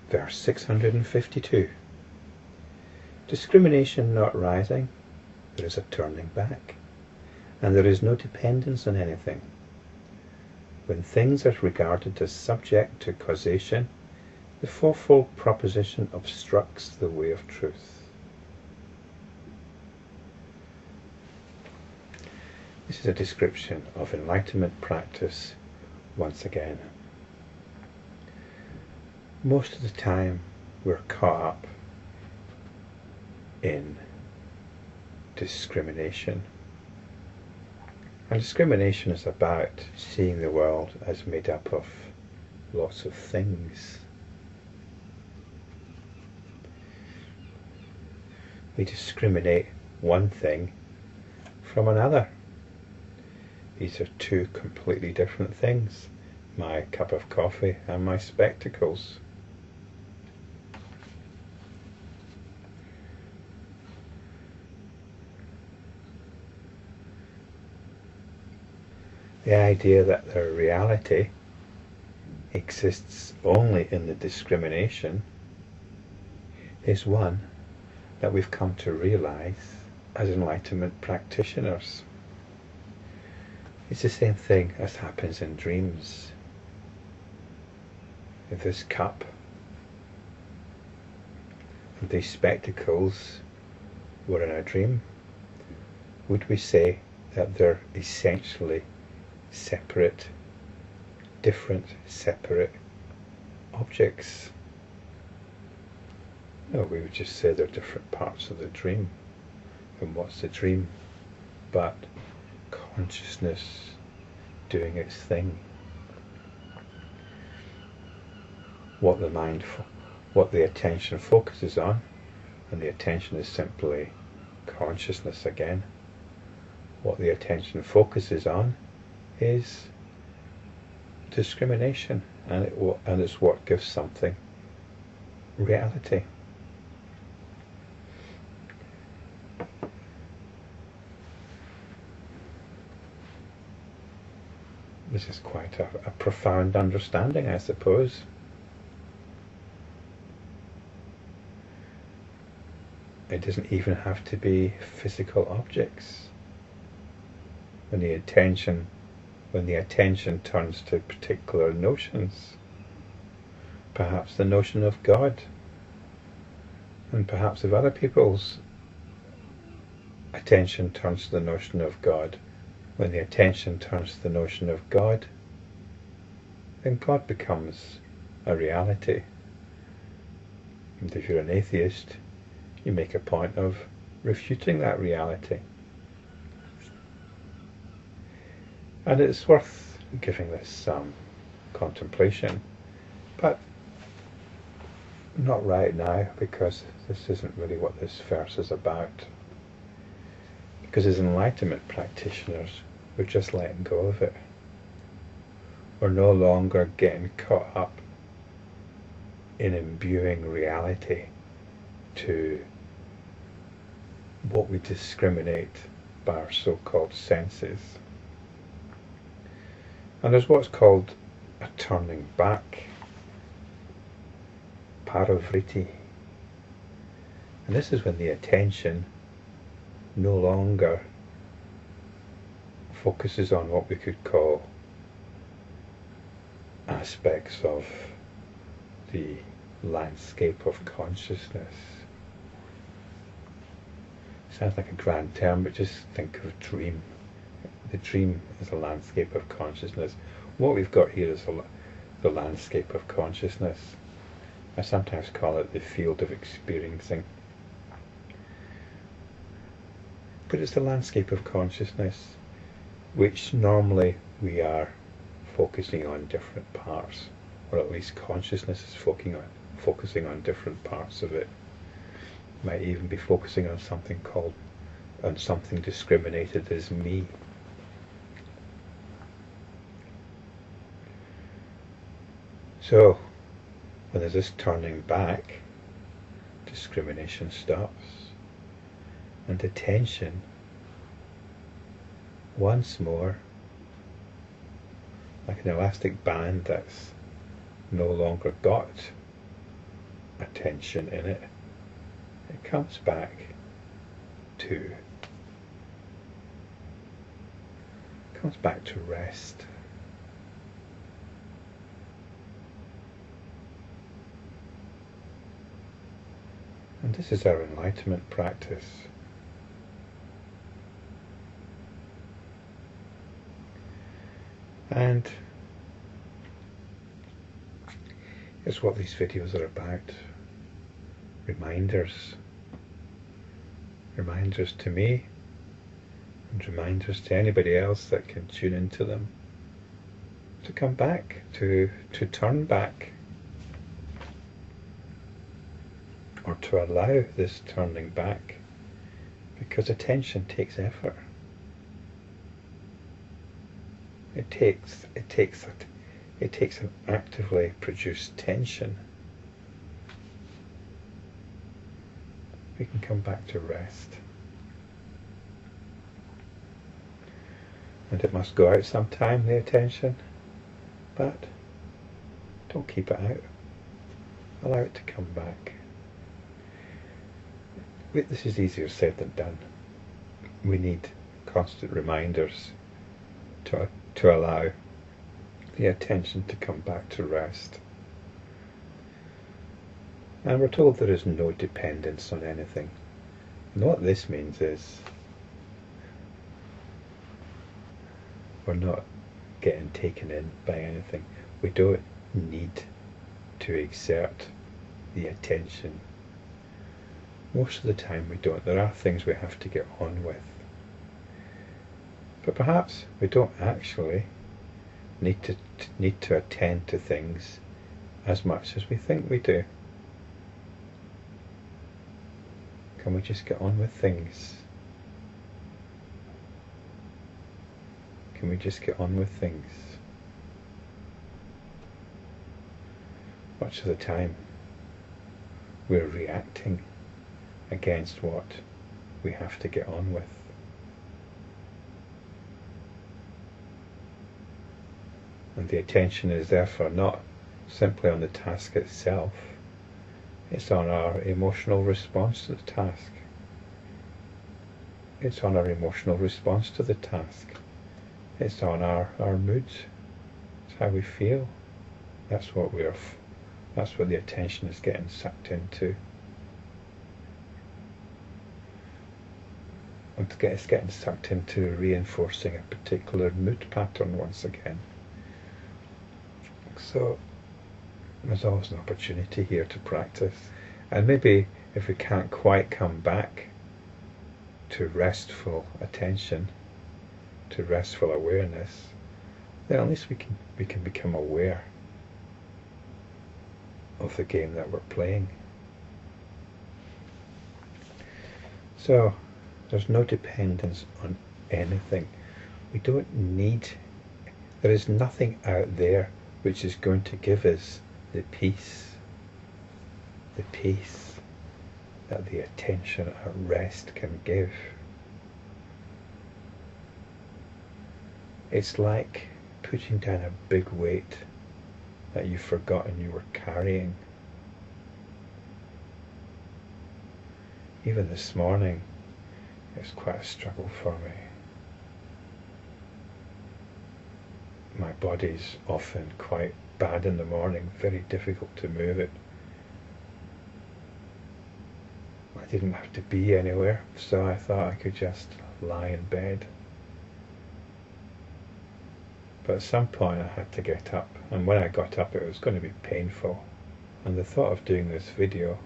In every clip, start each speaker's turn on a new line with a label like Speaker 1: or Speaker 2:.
Speaker 1: Verse 652. Discrimination not rising, there is a turning back, and there is no dependence on anything. When things are regarded as subject to causation, the fourfold proposition obstructs the way of truth. This is a description of enlightenment practice once again. Most of the time we're caught up in discrimination. And discrimination is about seeing the world as made up of lots of things. We discriminate one thing from another. These are two completely different things. My cup of coffee and my spectacles. The idea that their reality exists only in the discrimination is one that we've come to realize as enlightenment practitioners. It's the same thing as happens in dreams. If this cup and these spectacles were in a dream, would we say that they're essentially different separate objects? No, we would just say they're different parts of the dream. And what's the dream but consciousness doing its thing? What the attention focuses on, and the attention is simply consciousness again. What the attention focuses on is discrimination, and it's what gives something reality. This is quite a profound understanding, I suppose. It doesn't even have to be physical objects. When the attention turns to particular notions, perhaps the notion of God, and perhaps if other people's attention turns to the notion of God, when the attention turns to the notion of God, then God becomes a reality. And if you're an atheist, you make a point of refuting that reality. And it's worth giving this some contemplation, but not right now, because this isn't really what this verse is about. Because as enlightenment practitioners, we're just letting go of it. We're no longer getting caught up in imbuing reality to what we discriminate by our so-called senses. And there's what's called a turning back, paravritti. And this is when the attention no longer focuses on what we could call aspects of the landscape of consciousness. Sounds like a grand term, but just think of dream. The dream is a landscape of consciousness. What we've got here is the landscape of consciousness. I sometimes call it the field of experiencing. But it's the landscape of consciousness, which normally we are focusing on different parts, or at least consciousness is focusing on different parts of it. Might even be focusing on something discriminated as me. So, when there's this turning back, discrimination stops, and attention, once more, like an elastic band that's no longer got attention in it. It comes back to rest. And this is our enlightenment practice. And it's what these videos are about. Reminders to me, and reminders to anybody else that can tune into them, to come back, to turn back, or to allow this turning back, because attention takes effort. It takes an actively produced tension. We can come back to rest. And it must go out sometime, the attention, but don't keep it out. Allow it to come back. This is easier said than done. We need constant reminders to allow the attention to come back to rest. And we're told there is no dependence on anything. And what this means is we're not getting taken in by anything. We don't need to exert the attention. Most of the time we don't. There are things we have to get on with. But perhaps we don't actually need to attend to things as much as we think we do. Can we just get on with things? Can we just get on with things? Much of the time we're reacting against what we have to get on with. And the attention is therefore not simply on the task itself, it's on our emotional response to the task. It's on our emotional response to the task. It's on our moods. It's how we feel. That's what the attention is getting sucked into. And it's getting sucked into reinforcing a particular mood pattern once again. So there's always an opportunity here to practice. And maybe if we can't quite come back to restful attention, to restful awareness, then at least we can become aware of the game that we're playing. So there's no dependence on anything. We don't need, there is nothing out there which is going to give us the peace that the attention at rest can give. It's like putting down a big weight that you've forgotten you were carrying. Even this morning, it was quite a struggle for me. My body's often quite bad in the morning, very difficult to move it. I didn't have to be anywhere, so I thought I could just lie in bed. But at some point I had to get up, and when I got up it was going to be painful. And the thought of doing this video,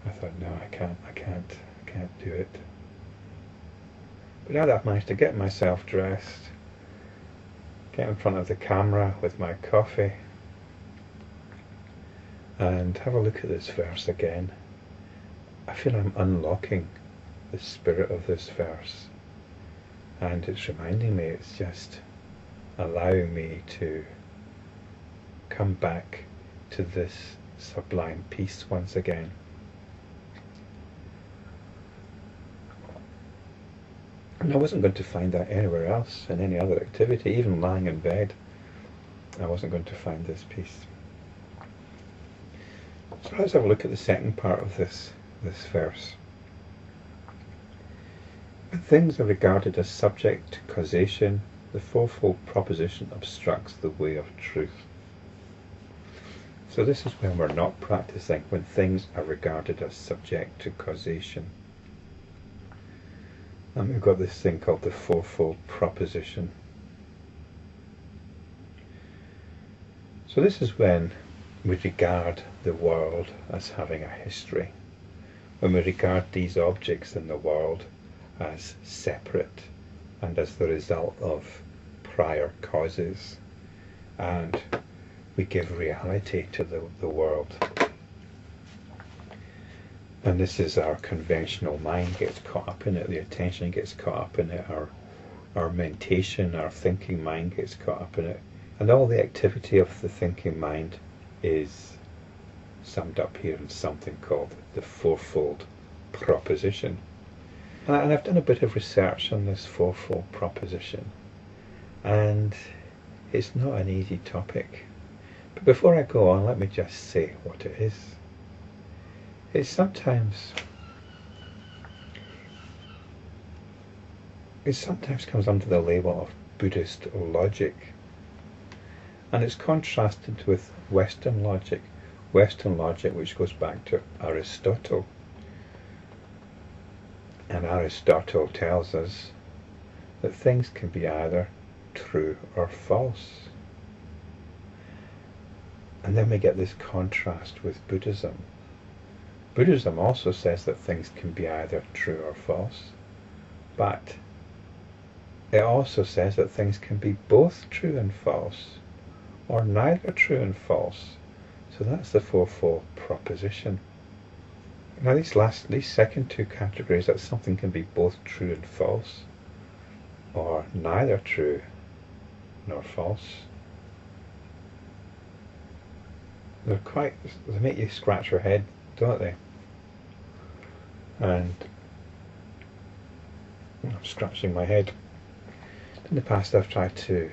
Speaker 1: I thought, no, I can't do it. But now that I've managed to get myself dressed, get in front of the camera with my coffee, and have a look at this verse again, I feel I'm unlocking the spirit of this verse. And it's reminding me, it's just allowing me to come back to this sublime peace once again. And I wasn't going to find that anywhere else in any other activity, even lying in bed. I wasn't going to find this peace. So let's have a look at the second part of this verse. When things are regarded as subject to causation, the fourfold proposition obstructs the way of truth. So this is when we're not practicing, when things are regarded as subject to causation. And we've got this thing called the fourfold proposition. So this is when we regard the world as having a history, when we regard these objects in the world as separate and as the result of prior causes, and we give reality to the world. And this is our conventional mind gets caught up in it, the attention gets caught up in it, our mentation, our thinking mind gets caught up in it, and all the activity of the thinking mind is summed up here in something called the fourfold proposition. And I've done a bit of research on this fourfold proposition, and it's not an easy topic. But before I go on, let me just say what it is. It sometimes comes under the label of Buddhist logic, and it's contrasted with Western logic which goes back to Aristotle. And Aristotle tells us that things can be either true or false. And then we get this contrast with Buddhism. Buddhism also says that things can be either true or false, but it also says that things can be both true and false, or neither true and false. So that's the fourfold proposition. Now these second two categories, that something can be both true and false, or neither true nor false, they make you scratch your head, don't they? And I'm scratching my head. In the past I've tried to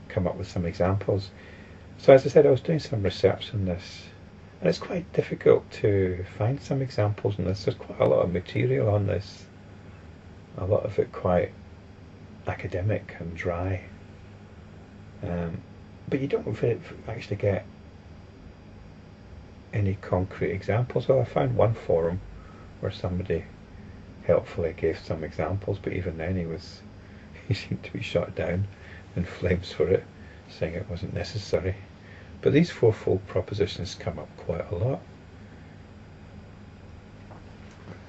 Speaker 1: come up with some examples. So as I said, I was doing some research on this, and it's quite difficult to find some examples on this. There's quite a lot of material on this, a lot of it quite academic and dry, but you don't actually get any concrete examples. Well, I found one forum where somebody helpfully gave some examples, but even then he seemed to be shot down in flames for it, saying it wasn't necessary. But these fourfold propositions come up quite a lot.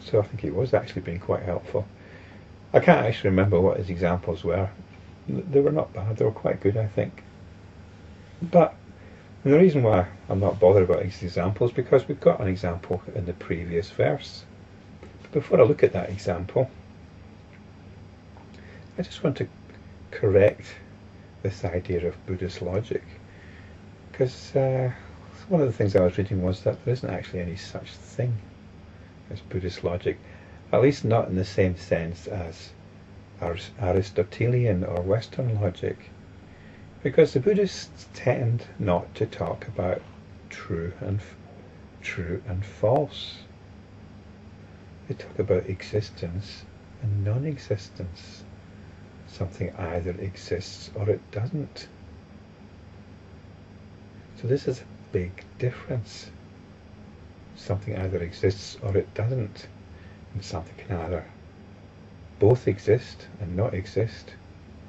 Speaker 1: So I think he was actually being quite helpful. I can't actually remember what his examples were. They were not bad, they were quite good, I think. But the reason why I'm not bothered about these examples is because we've got an example in the previous verse. But before I look at that example, I just want to correct this idea of Buddhist logic. Because one of the things I was reading was that there isn't actually any such thing as Buddhist logic, at least not in the same sense as Aristotelian or Western logic, because the Buddhists tend not to talk about true and false. They talk about existence and non-existence. Something either exists or it doesn't. So this is a big difference. Something either exists or it doesn't, and something can either both exist and not exist,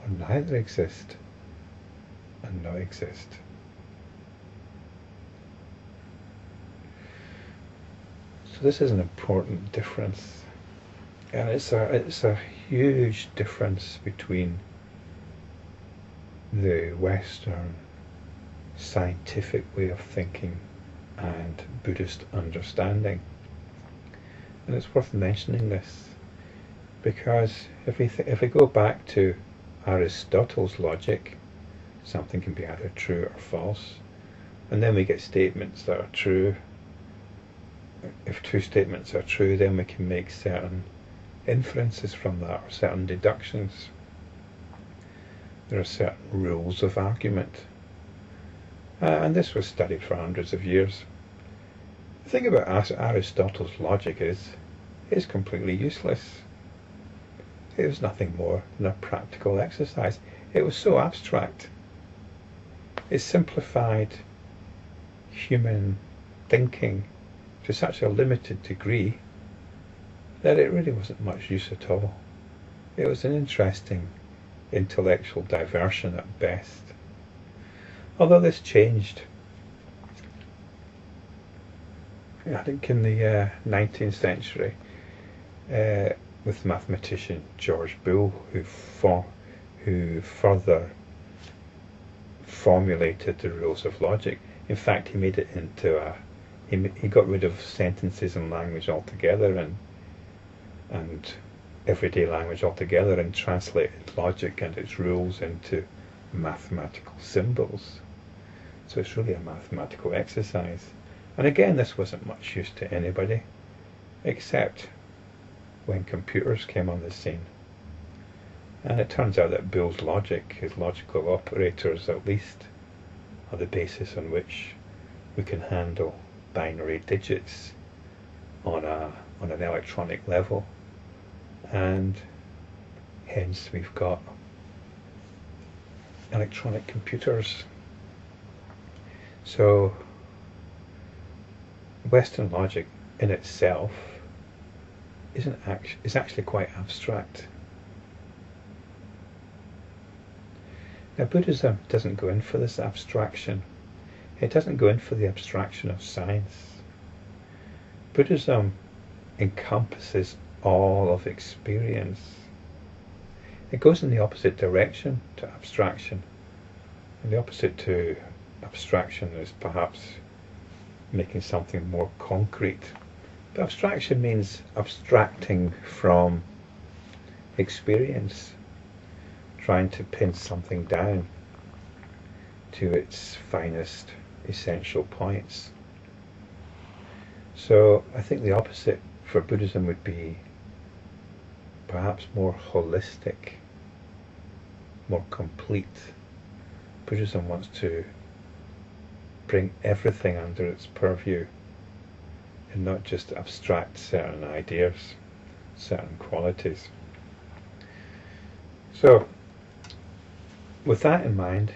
Speaker 1: or neither exist and not exist. So this is an important difference, and it's a huge difference between the Western scientific way of thinking and Buddhist understanding. And it's worth mentioning this because if we go back to Aristotle's logic, something can be either true or false, and then we get statements that are true. If two statements are true, then we can make certain inferences from that, or certain deductions. There are certain rules of argument. And this was studied for hundreds of years. The thing about Aristotle's logic is it's completely useless. It was nothing more than a practical exercise. It was so abstract. It simplified human thinking to such a limited degree that it really wasn't much use at all. It was an interesting intellectual diversion at best. Although this changed, I think in the 19th century, with the mathematician George Boole, who further formulated the rules of logic. In fact, he made it into he got rid of sentences and language altogether, and everyday language altogether, and translated logic and its rules into mathematical symbols. So it's really a mathematical exercise. And again, this wasn't much use to anybody, except when computers came on the scene. And it turns out that Boole's logic, his logical operators at least, are the basis on which we can handle binary digits on an electronic level. And hence we've got electronic computers. So Western logic in itself is actually quite abstract. Now Buddhism doesn't go in for this abstraction. It doesn't go in for the abstraction of science. Buddhism encompasses all of experience. It goes in the opposite direction to abstraction. And the opposite to abstraction is perhaps making something more concrete. But abstraction means abstracting from experience, trying to pin something down to its finest essential points. So I think the opposite for Buddhism would be perhaps more holistic, more complete. Buddhism wants to bring everything under its purview and not just abstract certain ideas, certain qualities. So, with that in mind,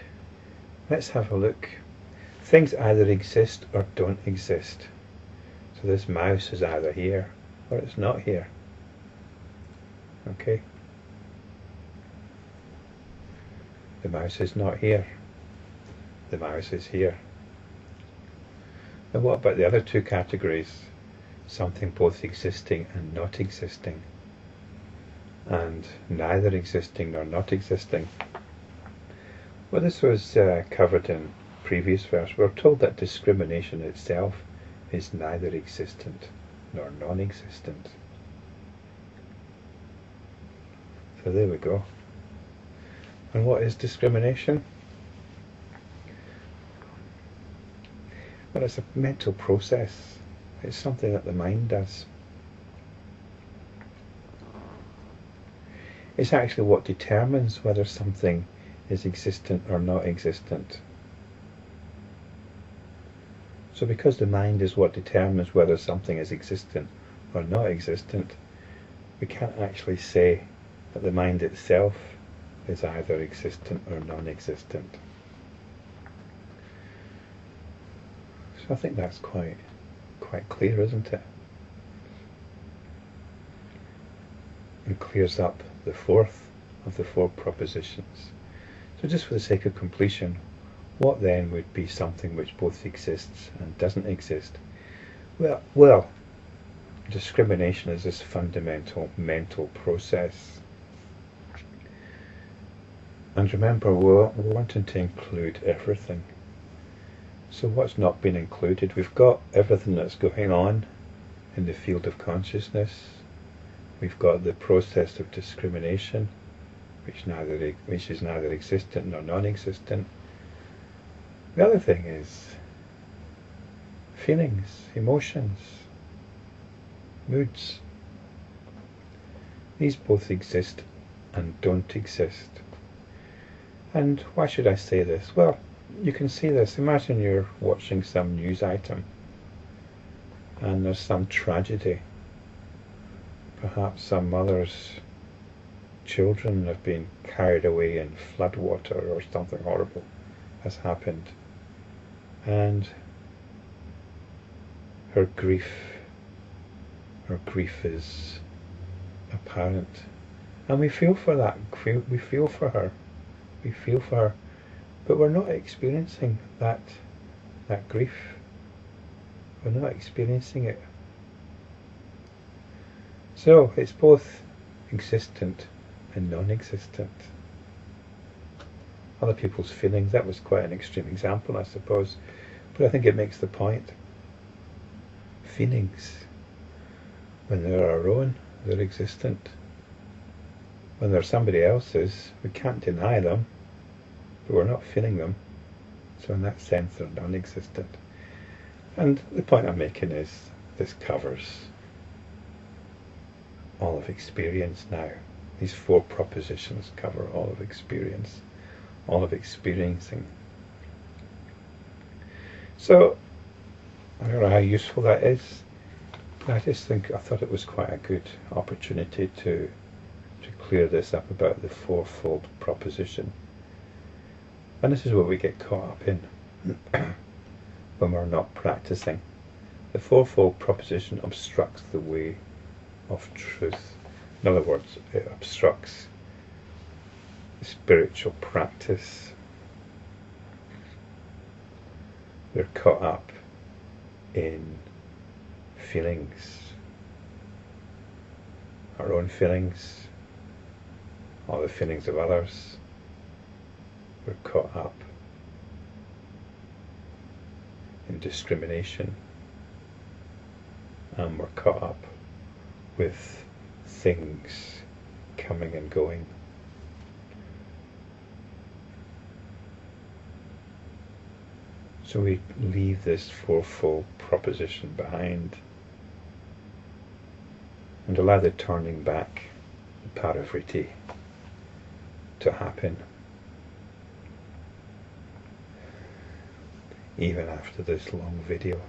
Speaker 1: let's have a look. Things either exist or don't exist. So this mouse is either here or it's not here. Okay? The mouse is not here. The mouse is here. And what about the other two categories? Something both existing and not existing, and neither existing nor not existing. Well, this was covered in previous verse. We're told that discrimination itself is neither existent nor non-existent. So there we go. And what is discrimination? Well, it's a mental process. It's something that the mind does. It's actually what determines whether something is existent or not existent. So because the mind is what determines whether something is existent or not existent, we can't actually say that the mind itself is either existent or non-existent. So I think that's quite clear, isn't it? And clears up the fourth of the four propositions. So just for the sake of completion, what then would be something which both exists and doesn't exist? Well, discrimination is this fundamental mental process. And remember, we're wanting to include everything. So what's not been included? We've got everything that's going on in the field of consciousness. We've got the process of discrimination, which is neither existent nor non-existent. The other thing is feelings, emotions, moods. These both exist and don't exist. And why should I say this? Well, you can see this. Imagine you're watching some news item and there's some tragedy. Perhaps some mother's children have been carried away in floodwater or something horrible has happened, and her grief is apparent, and we feel for that. We feel for her. We feel for her, but we're not experiencing that grief. We're not experiencing it. So it's both existent and non-existent. Other people's feelings, that was quite an extreme example, I suppose, but I think it makes the point. Feelings, when they're our own, they're existent. When they're somebody else's, we can't deny them, but we're not feeling them. So in that sense, they're non-existent. And the point I'm making is this covers all of experience now. These 4 propositions cover all of experience, all of experiencing. So, I don't know how useful that is. I thought it was quite a good opportunity to clear this up about the fourfold proposition. And this is what we get caught up in when we're not practicing. The fourfold proposition obstructs the way of truth. In other words, it obstructs spiritual practice. We're caught up in feelings, our own feelings, or the feelings of others. We're caught up in discrimination, and we're caught up with things coming and going. So we leave this fourfold proposition behind and allow the turning back, the paravritti, to happen. Even after this long video.